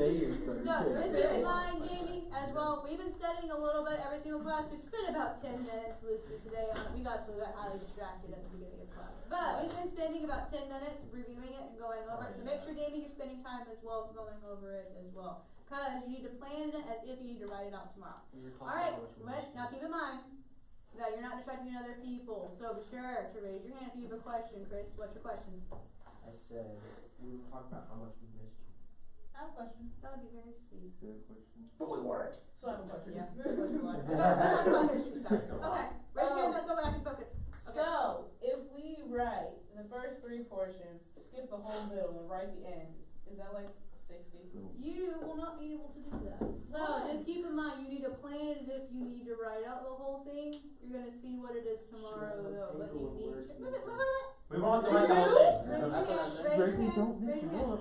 just keep in mind, Jamie, as well, we've been studying a little bit every single class. We spent about 10 minutes loosely today on it. We got highly distracted at the beginning of class. But we've been spending about 10 minutes reviewing it and going over it. So make sure, Jamie, you're spending time as well going over it as well. Because you need to plan it as if you need to write it out tomorrow. Alright, now keep in mind that you're not distracting other people. So be sure to raise your hand if you have a question. Chris, what's your question? I said, we were talking about how much we missed you. I have a question. That would be very sweet. Good question. But we weren't. So I have a question. Yeah. Okay, raise your hand, that's all I can focus. Okay. So, if we write the first 3 portions, skip the whole middle, and write the end, is that like 60? You will not be able to do that. So just keep in mind, you need to plan as if you need to write out the whole thing. You're gonna see what it is tomorrow, though. But you need to. We won't have to write the whole thing. Raise your hand. Raise your hand. Raise your hand.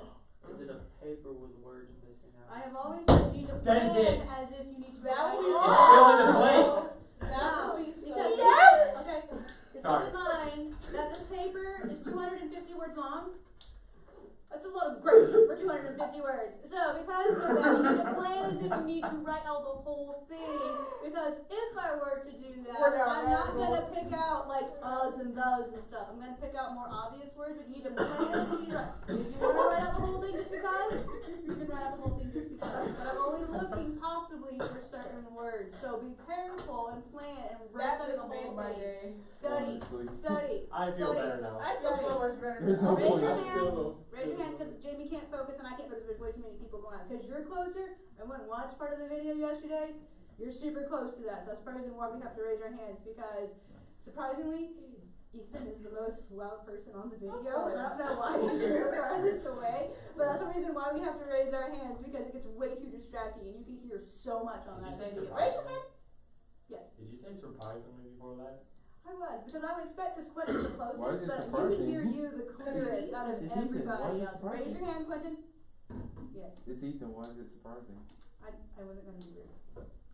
Is it a paper with words missing out? I have always said you need to plan That's it. as if you need to That write would be it so out. Fill in the blank. That would be so Because yes! okay, just Sorry. keep in mind that this paper is 250 words long. That's a lot of great for 250 words. So because of that, you need to plan as if you need to write out the whole thing. Because if I were to do that, I'm not gonna pick out like us and those and stuff. I'm gonna pick out more obvious words, but you need to plan as if you write. If you want to write out the whole thing just because, you can write out the whole thing just because. But I'm only looking possibly for certain words. So be careful and plan and That study just the made whole my thing. day. Study. I feel better now. I feel so much better. There's no Raise point. your hand. Raise your hand because Jamie can't focus and I can't focus. There's way too many people going on. Because you're closer. I went and watched part of the video yesterday. You're super close to that. So that's probably why we have to raise our hands. Because surprisingly, Ethan is the most loud person on the video. And I don't know why because you're farthest away. But that's the reason why we have to raise our hands because it gets way too distracting and you can hear so much on that video. Raise your hand. Yes. Did you say surprisingly before that? I was, because I would expect just Quentin the Why is closest, it but you surprising? can hear you the clearest out of It's Ethan. Why everybody is it else. Raise surprising? your hand, Quentin. Yes. It's Ethan. Why is it surprising? I wasn't going to be rude.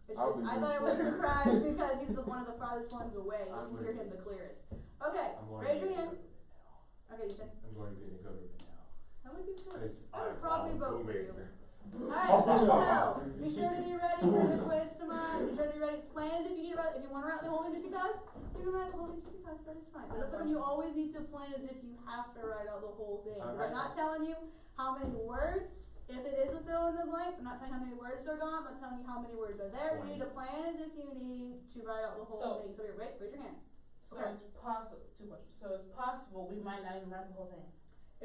It's I'll just, be I rude. thought I was surprised because he's one of the farthest ones away. You I'm can hear him the clearest. Okay, I'm going raise to your be hand. the government Okay, Ethan. now. I'm going to be the government now. How would you feel? Because I would probably vote for you. booming. Alright, so be sure to be ready for the quiz tomorrow. Be sure to be ready. Plans if you need to write, if you want to write the whole thing just because, you can write the whole thing just because, that is fine. But that's something you always need to plan as if you have to write out the whole thing. Okay. I'm not telling you how many words, if it is a fill in the blank, I'm not telling you how many words are gone, I'm not telling you how many words are there. You need to plan as if you need to write out the whole thing. So you're raise your hand. So it's possible. 2 questions. So it's possible we might not even write the whole thing.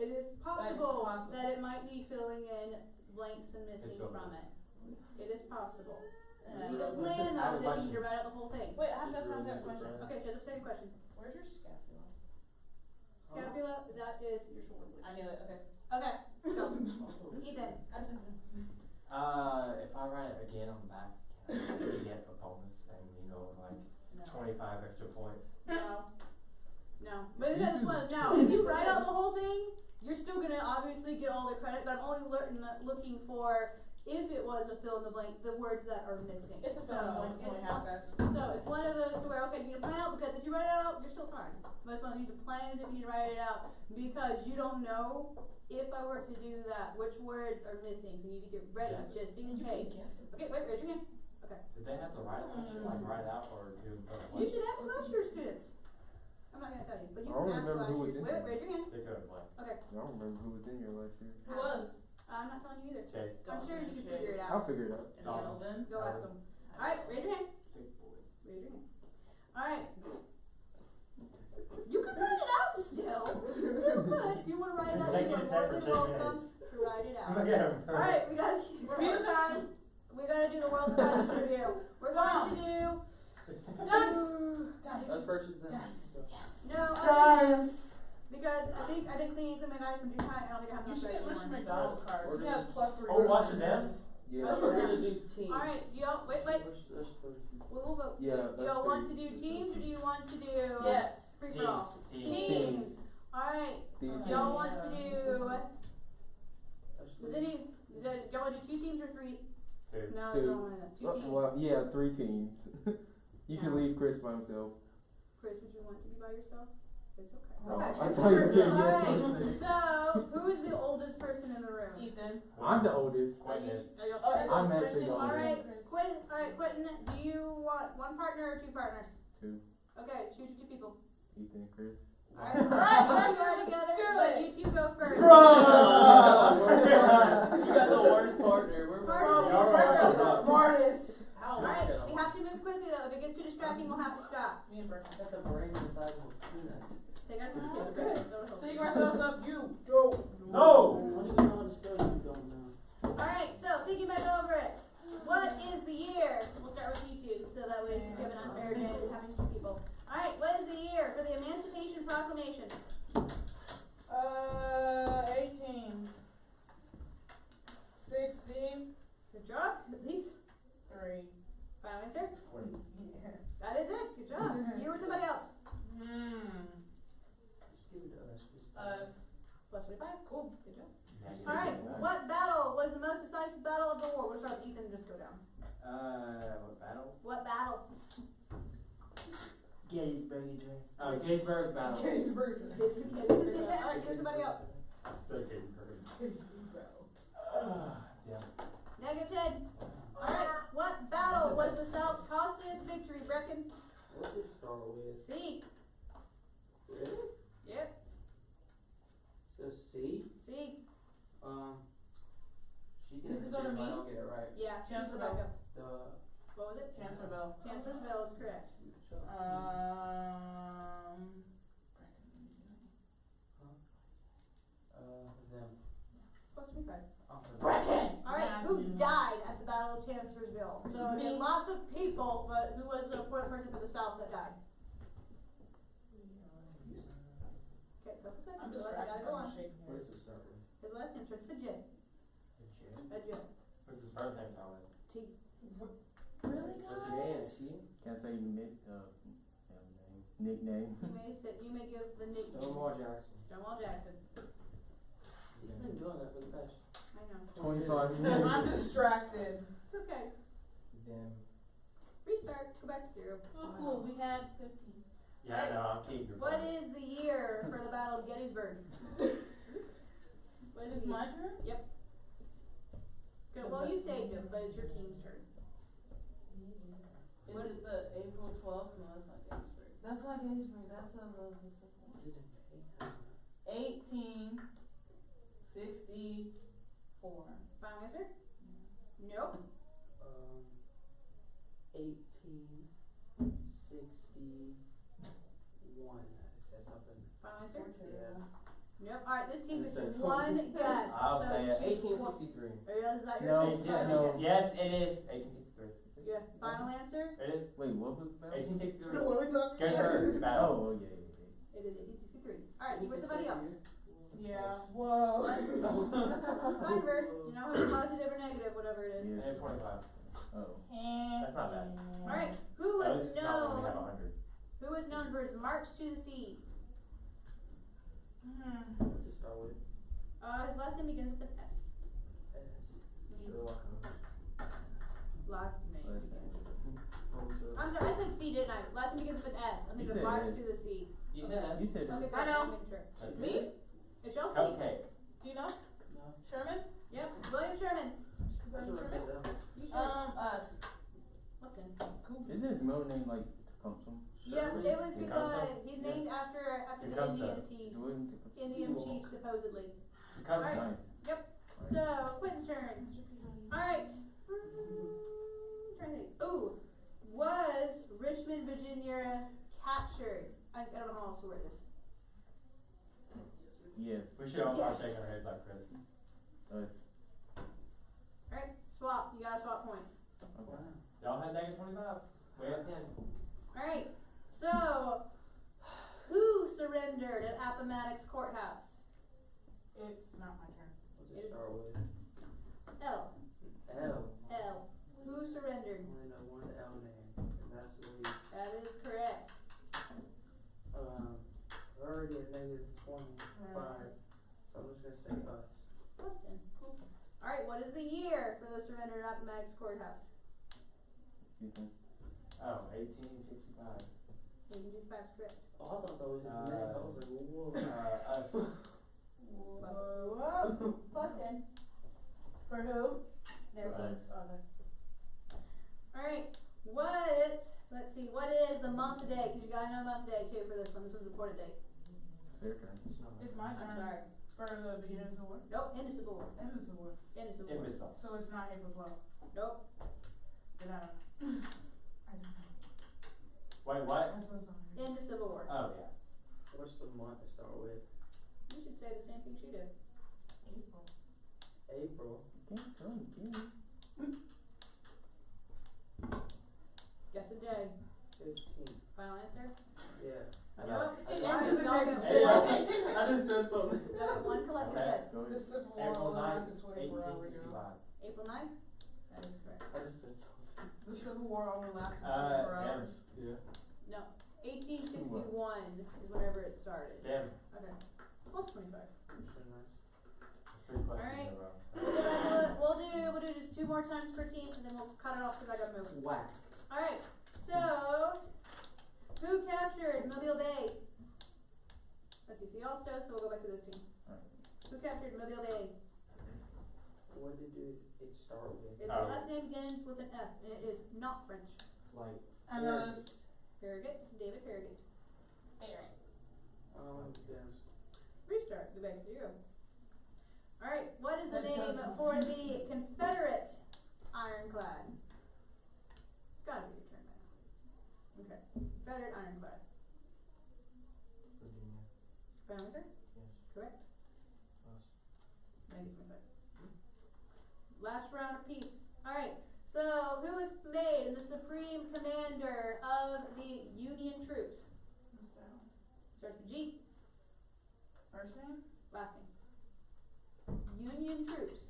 It is possible possible. that it might be filling in blanks and missing It's from it. It is possible. And You need to plan though, as if you need to write out the whole thing. wait, I have to ask my second question. Okay, Joseph, second question. Where's your scapula? Scapula, that is your shoulder blade. I knew it. Okay. Okay, so, Ethan. If I write it again on the back, can I get a bonus and, like, No. 25 extra points? No. No. But that's one. No, if you write out the whole thing, you're still gonna obviously get all the credit, but I'm only looking for, if it was a fill in the blank, the words that are missing. It's a fill in the blank. It's only half guys. So it's one of those to where, okay, you need to plan out, because if you write it out, you're still fine. But it's one you need to plan if you need to write it out, because you don't know if I were to do that, which words are missing. So you need to get ready just in case. Okay, wait, raise your hand. Okay. Did they have to write it? Like, write out or do You should ask last year's students. I'm not gonna tell you, but you I don't can ask remember last who was year's. in Wait, there. raise your hand. They could have, like, Okay. I don't remember who was in here last year. Who was? I'm not telling you either. Chase. I'm sure you can figure it I'll out. figure it out. And Eldon? Go ask them. Alright, raise your hand. Big boys. Raise your hand. Alright. You can write it out still. You still could. If you want to write it out, you are more than welcome to write it out. Yeah. Alright, we gotta Review time. we gotta do the world's Scottish review. We're going to do That's versus them. no because I didn't clean anything my guys from Duke High. I don't think I have You enough should get anymore. Mr. McDonald's cards. Or He has plus for Oh, watch the Dems? Yeah. We're gonna do teams. Alright, do y'all wait. We'll vote. Yeah, Do y'all want to do teams or do you want to do Yes. free for all? Teams. Teams. Alright. These Do y'all want to do y'all want to do 2 teams or 3? Two. No, Two. I don't want to. 2 teams. Well, yeah, 3 teams. You can No. leave Chris by himself. Chris, would you want to be by yourself? It's okay. No, Okay. I thought you said yes. Alright, so who is the oldest person in the room? Ethan. I'm the oldest. Quentin. Are you Oh, all I'm Chris, actually the Alright, oldest. Quentin, do you want one partner or two partners? Two. Okay, choose your two people. Ethan and Chris. Alright, Alright, you go let's together, do but it. you two go first. You got the worst partner. We're Partner is Y'all right. partner. the smartest. Alright, we have to move quickly though. If it gets too distracting, we'll have to stop. Me and Bertrand. Got the brain the size of a peanut. Take out the Oh, kids. okay. Go to So you Hope. guys up, you go. No! What do you know how to spell you don't know? Alright, so thinking back over it. What is the year? We'll start with you two, so that way we have an unfair advantage of having two people. Alright, what is the year for the Emancipation Proclamation? 18. 16. Good job. Please. 3. Final answer? Yes. That is it. Good job. You or somebody else? Just give it to us. Plus 25. Cool. Good job. Yeah, you Alright, did that. what battle was the most decisive battle of the war? We'll start with Ethan and just go down. What battle? What battle? Gettysburg Address. Oh, Gettysburg battle. Gettysburg. Alright, you or somebody else? So Gettysburg. Yeah. Negative 10. Alright, what battle was the South's costliest victory, Brecken? What's it start with? C. Really? Yep, So C? C. She Does can it go to if I me? don't get it right. Yeah, choose Chancellorsville. Rebecca. The What was it? Chancellorsville. Chancellorsville is correct. them. Plus 25. Bracken! Alright, who died at the Battle of Chancellorsville? So, again, lots of people, but who was the important person for the South that died? Okay, couple seconds. I'm I gotta distracted. go I'm on. shaking What hands. does it start with? His last name starts with J. A J. What's his first name, Colin? T. Really, What's guys? the name? C? Can't say nickname. You may give the nickname. Stonewall Jackson. Stonewall Jackson. He's been doing that for the past I know. 25 I'm minutes. distracted. It's okay. Them. Restart. Go back to 0. Oh, cool. We had 15. Yeah, no, I'll keep your What phone. is the year for the Battle of Gettysburg? What Is is this my turn? Good. Well, you saved him, but it's your team's turn. What is the April 12th? No, that's not Gettysburg. That's not Gettysburg. That's a little bit Did it pay? 1864. Final answer? Nope. 1861. I said something. Final answer? Yeah. Nope. Alright, this team You gets said one guess. I'll So say it. choose one. 1863. Is that your No, choice? yeah, Final no. answer? Yes, it is. 1863. Yeah. Final answer? It is. Wait, what was the battle? 1863. What are we talking Gettysburg battle. Oh, yeah. It is 1863. Alright, you or somebody else. Yeah. Whoa. Sign verse. You know, whether positive or negative, whatever it is. Yeah. And 25. Oh. That's not bad. Alright, who That was was not when we have known? 100. Who was known for his march to the sea? What's it start with? His last name begins with an S. Sherlock Holmes. Last name Last begins with Holmes Sherlock. I'm sorry, I said C, didn't I? Last name begins with an S. I'm You thinking said march S. to the sea. You said that. You said Okay, it. I know. Making sure. Okay. Me? It's y'all C. Cupcake. Do you know? No. Sherman? Yep, William Sherman. That's what I Sherman? put down. You sure? Us. Weston. Isn't his middle name like Tecumseh? Yeah, it was because Tecumseh? he's named after the Tecumseh. Indian chief. William Tecumseh. Indian chief, supposedly. Tecumseh. Alright. Nice. So, Quentin's turn. Alright. Trying to think. Ooh. Was Richmond, Virginia captured? I don't know how else to word this. Yes. We should all start Yes. shaking our heads like Chris. Us. Alright, swap. You gotta swap points. Okay. Y'all had negative 25. We have 10. Alright. So, who surrendered at Appomattox Courthouse? It's not my turn. What's it start with? L. L. L. Who surrendered? Only know one L name, and that's Lee. That is correct. Already at negative 25, so I'm just gonna say us. Weston. Cool. Alright, what is the year for the surrender at Appomattox Courthouse? Ethan. Oh, 1865. Maybe these facts correct. Oh, I thought that was his name. I was like, whoa. Us. Whoa. Weston. For who? Their For us. teams. Okay. Alright, let's see, what is the month today? Cause you gotta know month today too for this one. This one's reported date. Their turn. It's my I'm turn. sorry. For the beginning of the war. Nope, end of Civil War. End of the war. End of Civil War. Imbecile. So it's not April 12th. Nope. Then I don't know. I don't know. Wait, what? I'm so sorry. End of Civil War. Oh, yeah. What's the month to start with? You should say the same thing she did. April. April. Can't throw it again. Guess the day. 15th. Final answer? Yeah. I know. Nope. I It's know. the next Hey, one. I just said something. You got one collective Okay. guess. Go The ahead. Civil War April only 9th, lasted 24 hours ago. 1865. April 9th? That is correct. I just said something. The Civil War only lasted 24 hours. Yeah. No. 1861 is whenever it started. Damn. Okay. Plus 25. So nice. That's 3 questions Alright. in a row. We'll do just 2 more times per team and then we'll cut it off because I gotta move. Whack. Alright, so who captured Mobile Bay? Let's see, so y'all stoked, so we'll go back to this team. Alright. Who captured Mobile Bay? What did it start with? Its Oh. last name begins with an F and it is not French. Like, I know this. Farragut, David Farragut. Aaron. Yes. Restart, go back to you. Alright, what is the That name doesn't- for the Confederate ironclad? It's gotta be your turn now. Okay, Confederate ironclad. Virginia. Final answer? Yes. Correct? Plus. Negative 25. Last round of peace. Alright, so who was made the supreme commander of the Union troops? What's that? Starts with G, First name? last name. Union troops.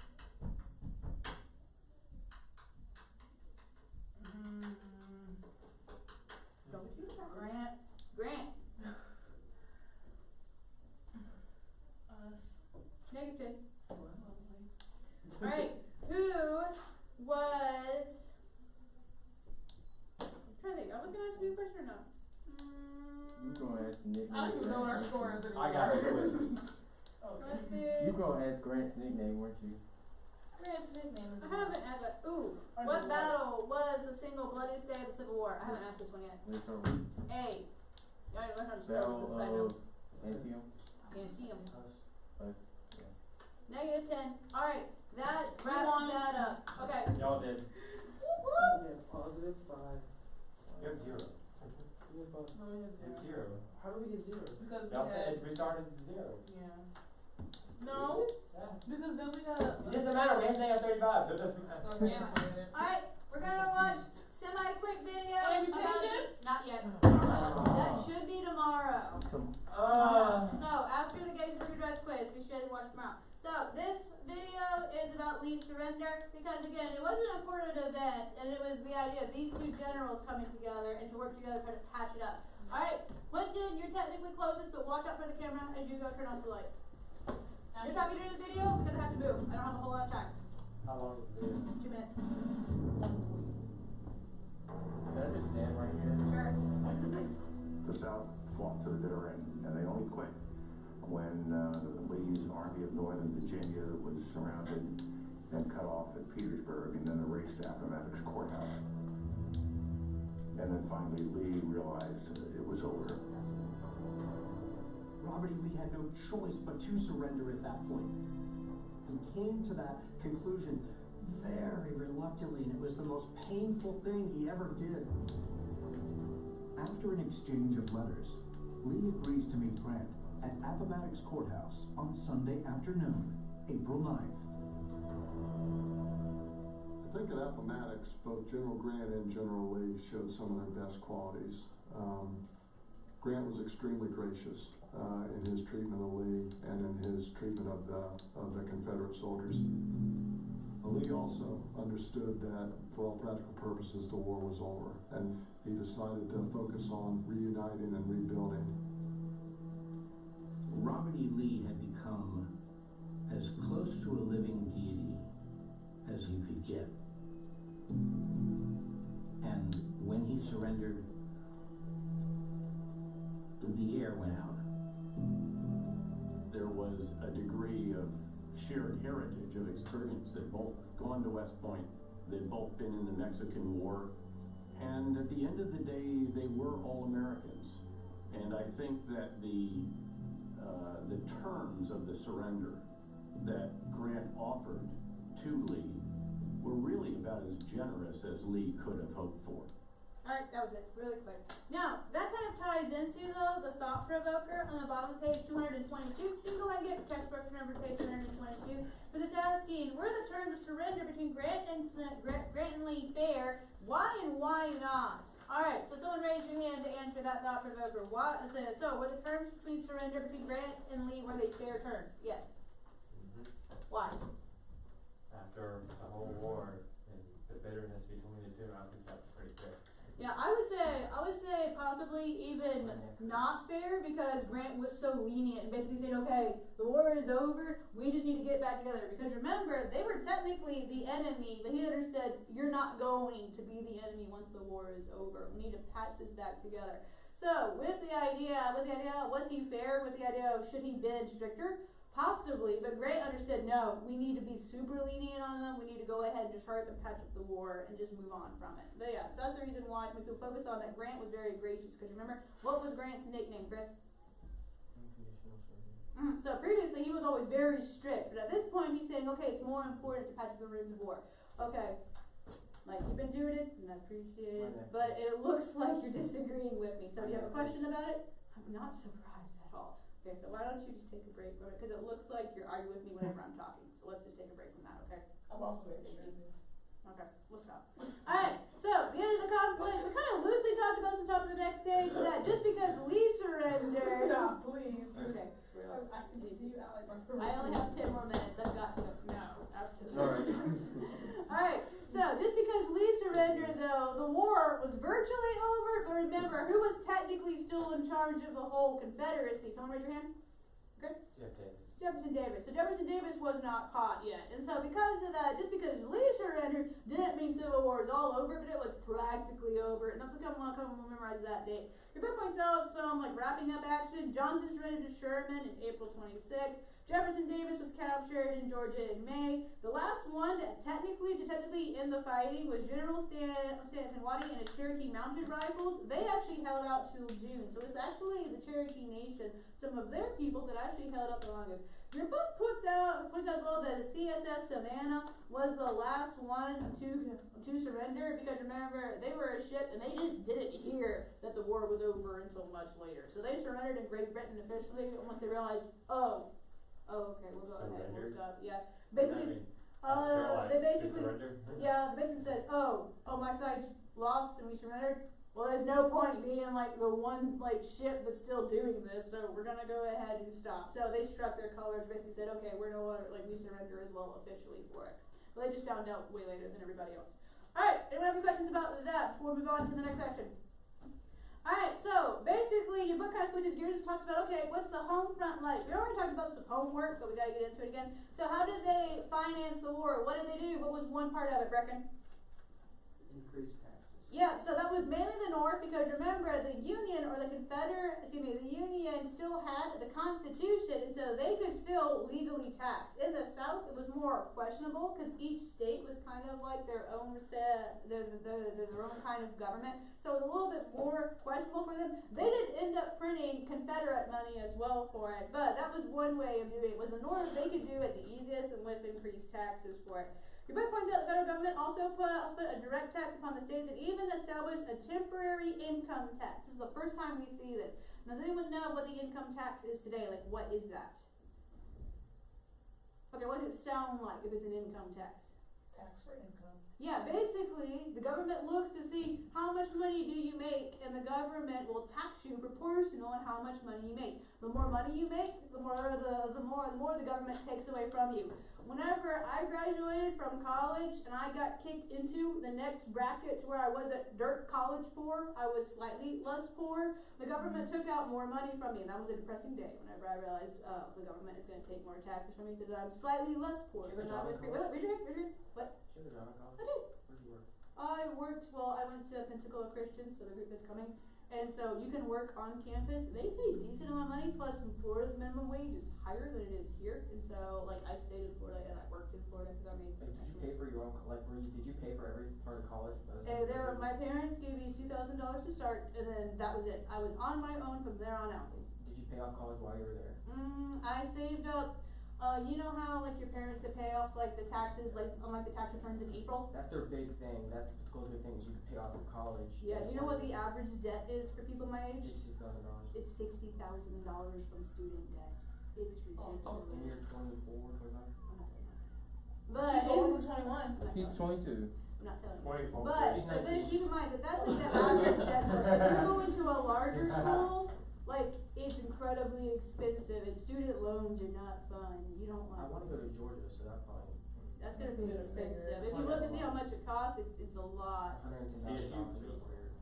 Don't be too shy. Grant. Grant. Negative 10. Alright, who was. I'm trying to think, I was gonna ask you a question or not? You gonna ask nickname. I don't even know what our Grant, score weren't is you? anymore. I got you. Oh, Let's okay. see. You gonna ask Grant's nickname, weren't you? Grant's nickname is I haven't asked that. Ooh, Under what what? battle was the single bloodiest day of the Civil War? I haven't asked this one yet. Let's start with A. Y'all know how to spell Battle this, I know. of Antietam. Antietam. Us. Negative 10. Alright, that We wraps won. that up. Okay. Y'all did. Yeah, positive 5. You have 0. Yeah, but No, we had You have zero. 0. how do we get 0? Because we Y'all had, said we started at 0. yeah. No, Yeah. because then we got a. It doesn't matter, we had to at 35, so it doesn't matter. Okay. Alright, we're gonna watch semi-quick video. Amputation? Not yet. That should be tomorrow. So, after the Gays Redress quiz, we should watch tomorrow. So, this video is about Lee's surrender, because again, it was an important event, and it was the idea of these 2 generals coming together and to work together to try to patch it up. Alright, Quentin, you're technically closest, but watch out for the camera as you go turn off the light. You're talking during the video because I have to move. I don't have a whole lot of time. How long is the video? 2 minutes. Can I just stand right here? Sure. The South fought to the bitter end, and they only quit when Lee's Army of Northern Virginia was surrounded and cut off at Petersburg, and then the race to Appomattox Courthouse. And then finally Lee realized it was over. Robert E. Lee had no choice but to surrender at that point. He came to that conclusion very reluctantly, and it was the most painful thing he ever did. After an exchange of letters, Lee agrees to meet Grant at Appomattox Courthouse on Sunday afternoon, April 9th. I think at Appomattox, both General Grant and General Lee showed some of their best qualities. Grant was extremely gracious in his treatment of Lee and in his treatment of the Confederate soldiers. Lee also understood that for all practical purposes the war was over, and he decided to focus on reuniting and rebuilding. Robert E. Lee had become as close to a living deity as you could get. And when he surrendered, the air went out. There was a degree of shared heritage of experience. They've both gone to West Point. They've both been in the Mexican War. And at the end of the day, they were all Americans. And I think that the terms of the surrender that Grant offered to Lee were really about as generous as Lee could have hoped for. Alright, that was it, really quick. Now, that kind of ties into, though, the thought provoker on the bottom of page 222. You can go ahead and get textbook number page 222. But it's asking, were the terms of surrender between Grant and Lee fair? Why and why not? Alright, so someone raise your hand to answer that thought provoker. So, were the terms between surrender between Grant and Lee, were they fair terms? Yes. Why? After the whole war and the bitterness between the two, I think that's pretty fair. Yeah, I would say possibly even not fair, because Grant was so lenient and basically said, okay, the war is over, we just need to get back together. Because remember, they were technically the enemy, but he understood, you're not going to be the enemy once the war is over. We need to patch this back together. So, with the idea, was he fair? With the idea of, should he been stricter? Possibly, but Grant understood, no, we need to be super lenient on them, we need to go ahead and just hurry up and patch up the war and just move on from it. But yeah, so that's the reason why we can focus on that Grant was very gracious, because remember, what was Grant's nickname, Chris? Unconditional surrender. So previously he was always very strict, but at this point he's saying, okay, it's more important to patch up the ruins of war. Okay, like you've been doing it, and I appreciate it, but it looks like you're disagreeing with me. So do you have a question about it? I'm not surprised at all. Okay, so why don't you just take a break from it, because it looks like you're arguing with me whenever I'm talking. So let's just take a break from that, okay? I'm also very sure. Okay, we'll stop. Alright, so the end of the conflict, we kind of loosely talked about some top of the next page, that just because Lee surrendered. Stop, please. Okay, real. I can see you out like my I only have 10 more minutes, I've got to. No, absolutely. Alright. Alright, so just because Lee surrendered, though, the war was virtually over, but remember, who was technically still in charge of the whole Confederacy? Someone raise your hand? Good? Jeff Davis. Jefferson Davis. So Jefferson Davis was not caught yet. And so because of that, just because Lee surrendered didn't mean Civil War is all over, but it was practically over. And that's what I want to memorize that date. Your book points out some like wrapping up action. Johnson surrendered to Sherman in April 26th. Jefferson Davis was captured in Georgia in May. The last one technically in the fighting was General Stanton Waddy and his Cherokee Mounted Rifles. They actually held out till June. So it's actually the Cherokee Nation, some of their people that actually held out the longest. Your book points out as well that the CSS Savannah was the last one to surrender, because remember, they were a ship and they just didn't hear that the war was over until much later. So they surrendered in Great Britain officially once they realized, oh, okay, we'll go ahead, we'll stop. Yeah, basically, they basically said, oh, my side's lost and we surrendered. Well, there's no point being like the one like ship that's still doing this, so we're gonna go ahead and stop. So they struck their colors, basically said, okay, we're no longer, like, we surrender as well officially for it. But they just found out way later than everybody else. Alright, anyone have any questions about that before we move on to the next section? Alright, so basically your book kind of switches gears and talks about, okay, what's the home front like? We already talked about some homework, but we gotta get into it again. So how did they finance the war? What did they do? What was one part of it, Brecken? Increase taxes. Yeah, so that was mainly the North, because remember, the Union, or the the Union still had the Constitution, and so they could still legally tax. In the South, it was more questionable, because each state was kind of like their own their own kind of government, so it was a little bit more questionable for them. They did end up printing Confederate money as well for it, but that was one way of doing it. Was the North, they could do it the easiest and with increased taxes for it. Your book points out the federal government also put a direct tax upon the states and even established a temporary income tax. This is the first time we see this. Now, does anyone know what the income tax is today? Like, what is that? Okay, what does it sound like if it's an income tax? Tax for income. Yeah, basically, the government looks to see how much money do you make, and the government will tax you proportional on how much money you make. The more money you make, the more the government takes away from you. Whenever I graduated from college and I got kicked into the next bracket to where I was at dirt college poor, I was slightly less poor. The government took out more money from me, and that was a depressing day whenever I realized the government is going to take more taxes from me because I'm slightly less poor than I was. Richard? What? Should have gone to college. I did. Where'd you work? I went to Pensacola Christian, so the group is coming. And so you can work on campus. They pay a decent amount of money, plus Florida's minimum wage is higher than it is here. And so, like, I stayed in Florida and I worked in Florida because I made Like, did you pay for your own, did you pay for every part of college? my parents gave me $2,000 to start, and then that was it. I was on my own from there on out. Did you pay off college while you were there? I saved up, you know how, like, your parents could pay off, like, the taxes, like, on, like, the tax returns in April? That's their big thing. That's the school's big thing is you can pay off your college. Yeah, do you know what the average debt is for people my age? $66,000. It's $60,000 from student debt. It's ridiculous. And you're 24, 25? But, She's older than 21. He's 22. I'm not telling you. 24. But, She's but 19. keep in mind that that's like the average debt. If you're going to a larger school, like, it's incredibly expensive, and student loans are not fun. You don't I want want to go to Georgia, so that probably That's gonna be Yeah, expensive. figure If you look to see how much it costs, it's a lot. $110,000 CSU. for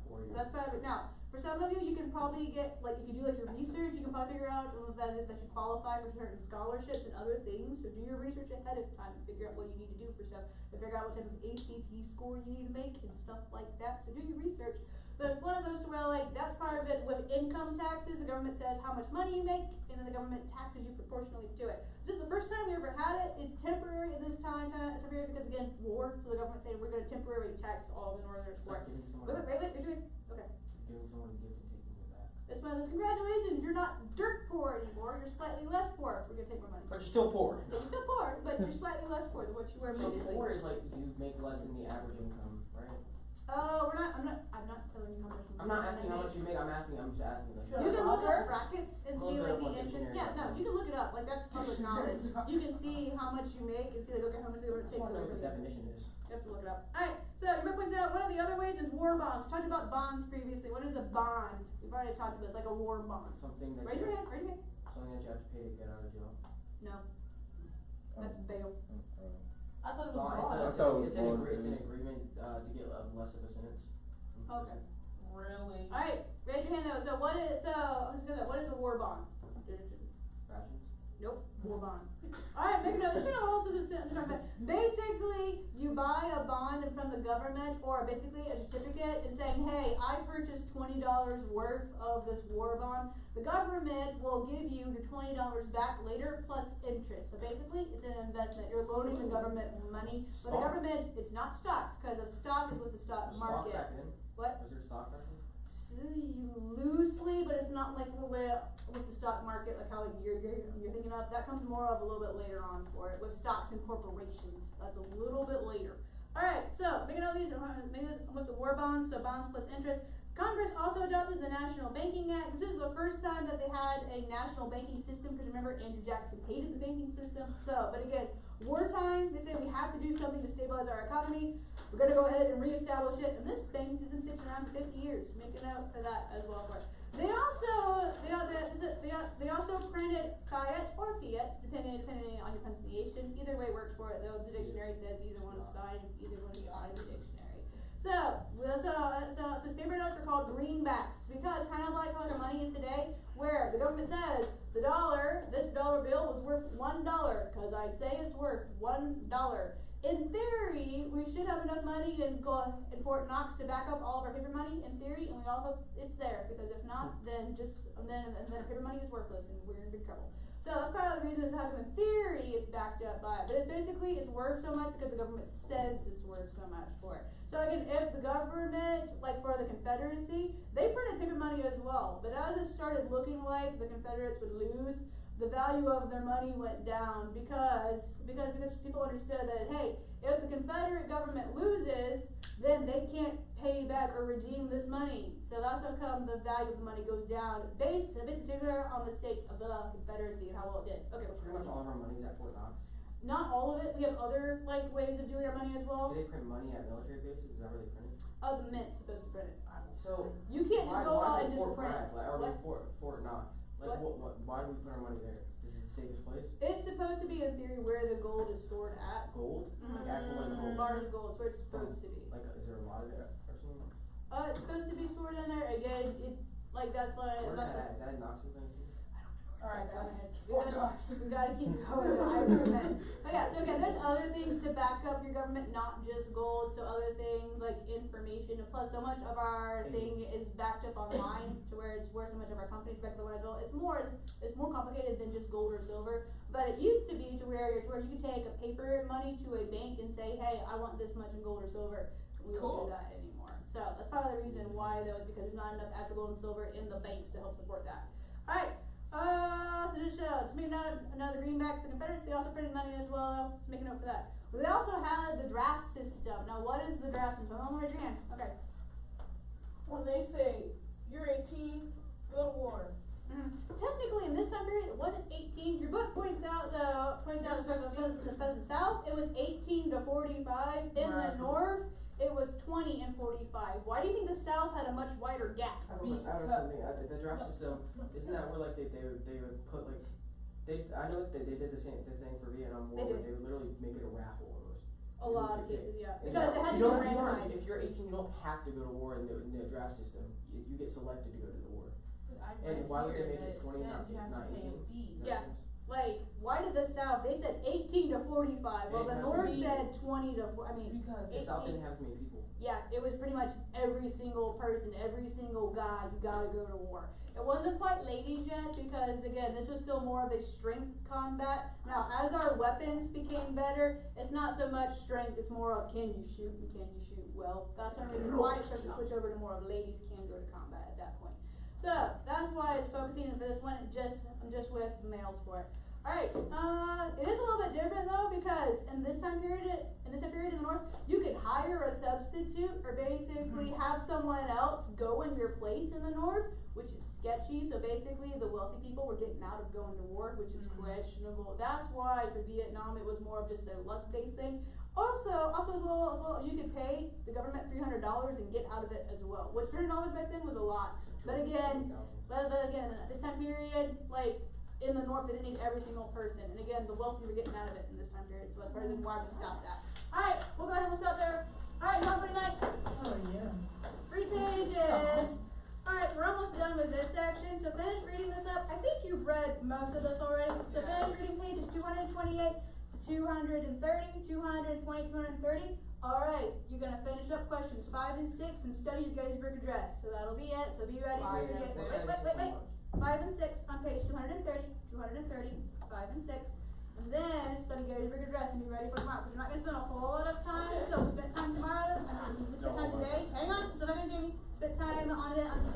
4 years. That's probably, now, for some of you, you can probably get, like, if you do like your research, you can probably figure out that you qualify for certain scholarships and other things, so do your research ahead of time and figure out what you need to do for stuff, and figure out what type of ACT score you need to make and stuff like that, so do your research. But it's one of those to where, like, that's part of it with income taxes, the government says how much money you make, and then the government taxes you proportionally to it. This is the first time we ever had it, it's temporary at this time, temporary because again, war, so the government saying we're gonna temporarily tax all the northerners It's for like it. giving someone, Wait, you're doing, okay. giving someone a gift and taking it back. It's one of those, congratulations, you're not dirt poor anymore, you're slightly less poor, we're gonna take more money. But you're still poor. Yeah, you're still poor, but you're slightly less poor than what you were So previously. poor is like you make less than the average income, right? Oh, I'm not telling you how much. I'm not asking how much you make, I'm just asking like. Sure. You can look Dollar? up brackets and I'll see look like up the on engine, dictionary. yeah, no, you can look it up, like that's public knowledge. You can see how much you make and see like, okay, how much they would I just take. wanna know what the You definition is. have to look it up. Alright, so you points out one of the other ways is war bonds. We talked about bonds previously. What is a bond? We've already talked about it. It's like a war bond. Something that Raise your you, hand, raise your hand. something that you have to pay to get out of jail. No. That's bail. I thought it was Well, broad. it's an agreement, to get less of a sentence. Okay. Really? Alright, raise your hand though. So what is a war bond? Rations? Nope, war bond. Alright, make a note. It's been a while since we've talked about it. Basically, you buy a bond from the government or basically a certificate and saying, hey, I purchased $20 worth of this war bond. The government will give you your $20 back later plus interest. So basically, it's an investment. You're loaning the government money. But the government, it's not stocks, because a stock is with the stock market. Stock back then? What? Was there stock back then? Loosely, but it's not like with the stock market, like how you're thinking of. That comes more of a little bit later on for it, with stocks and corporations. That's a little bit later. Alright, so making all these with the war bonds, so bonds plus interest. Congress also adopted the National Banking Act. This is the first time that they had a national banking system, because remember, Andrew Jackson hated the banking system. So, but again, wartime, they say we have to do something to stabilize our economy. We're gonna go ahead and reestablish it, and this banking system sits around for 50 years. Make a note for that as well for it. They also printed fiat or fiat, depending on your pronunciation. Either way works for it, though. The dictionary says either one is fine, either one is fine in the dictionary. So paper notes are called greenbacks, because kind of like how our money is today, where the government says this dollar bill was worth $1, because I say it's worth $1. In theory, we should have enough money in Fort Knox to back up all of our paper money, in theory, and we all hope it's there, because if not, then paper money is worthless, and we're in big trouble. So that's part of the reason is how come in theory it's backed up by it, but it's basically, it's worth so much because the government says it's worth so much for it. So again, if the government, like for the Confederacy, they printed paper money as well, but as it started looking like the Confederates would lose, the value of their money went down because people understood that, hey, if the Confederate government loses, then they can't pay back or redeem this money. So that's how come the value of the money goes down, based in particular on the state of the Confederacy and how well it did. Okay, Pretty much all of our money's at Fort Knox. not all of it. We have other like ways of doing our money as well. Do they print money at military bases? Is that where they print it? The Mint's supposed to print it. So You can't just go out and just Fort print. Bragg, like, or What? Fort Knox? Like, why do we put our money there? Is it the safest place? It's supposed to be in theory where the gold is stored at. Gold? Like actual like gold? Bars of gold, it's where it's supposed to be. Like, is there a lot of it or something? It's supposed to be stored in there. Again, it like that's like Where's that's that at? Is that in Knoxville, Tennessee? Alright, guys. We gotta Yes, we gotta keep going, I recommend. But yeah, so again, there's other things to back up your government, not just gold, so other things like information, and plus so much of our thing is backed up online, to where it's where so much of our company's backed up online as well. It's more complicated than just gold or silver, but it used to be to where you could take a paper money to a bank and say, hey, I want this much in gold or silver. We don't do that anymore. So that's part of the reason why though, is because there's not enough actual gold and silver in the banks to help support that. Alright, so just make another greenbacks, the Confederates, they also printed money as well, just make a note for that. We also had the draft system. Now what is the draft system? I'm gonna raise your hand. Okay. When they say, you're 18, go to war. Technically, in this time period, it wasn't 18. Your book points out the South, it was 18 to 45. In the North, it was 20 and 45. Why do you think the South had a much wider gap? I don't know, the draft system, isn't that where like they would put like, I know that they did the thing for Vietnam War, where they would literally make it a raffle almost. A lot of cases, yeah. And Because it had to be randomized. if you're 18, you don't have to go to war in the draft system. You get selected to go to the war. And why would they make it 20, not 18? Yeah. Like, why did the South, they said 18 to 45, well, the North said 20 to 4, Because The South didn't have as many people. Yeah, it was pretty much every single person, every single guy, you gotta go to war. It wasn't quite ladies yet, because again, this was still more of a strength combat. Now, as our weapons became better, it's not so much strength, it's more of can you shoot and can you shoot well. That's one reason why it started to switch over to more of ladies can go to combat at that point. So, that's why it's focusing on this one, I'm just with males for it. Alright, it is a little bit different though, because in this time period in the North, you could hire a substitute or basically have someone else go in your place in the North, which is sketchy. So basically the wealthy people were getting out of going to war, which is questionable. That's why for Vietnam it was more of just a luck-based thing. Also as well, you could pay the government $300 and get out of it as well. Which $300 back then was a lot. But again, this time period, like, in the North, they didn't need every single person. And again, the wealthy were getting out of it in this time period. So that's part of the reason why we stopped that. Alright, we'll go ahead and we'll stop there. Alright, you have a pretty nice? Oh, yeah. 3 pages. Alright, we're almost done with this section. So finish reading this up. I think you've read most of this already. So finish reading pages 228 to 230, 220, 230. Alright, you're gonna finish up questions 5 and 6 and study your Gettysburg Address. So that'll be it. So be ready for your wait. 5 and 6 on page 230, 5 and 6. And then study Gettysburg Address and be ready for tomorrow. Because we're not going to spend a whole lot of time. So we'll spend time tomorrow. We spend time today. Hang on, so I'm not going to do. Spend time on it on today.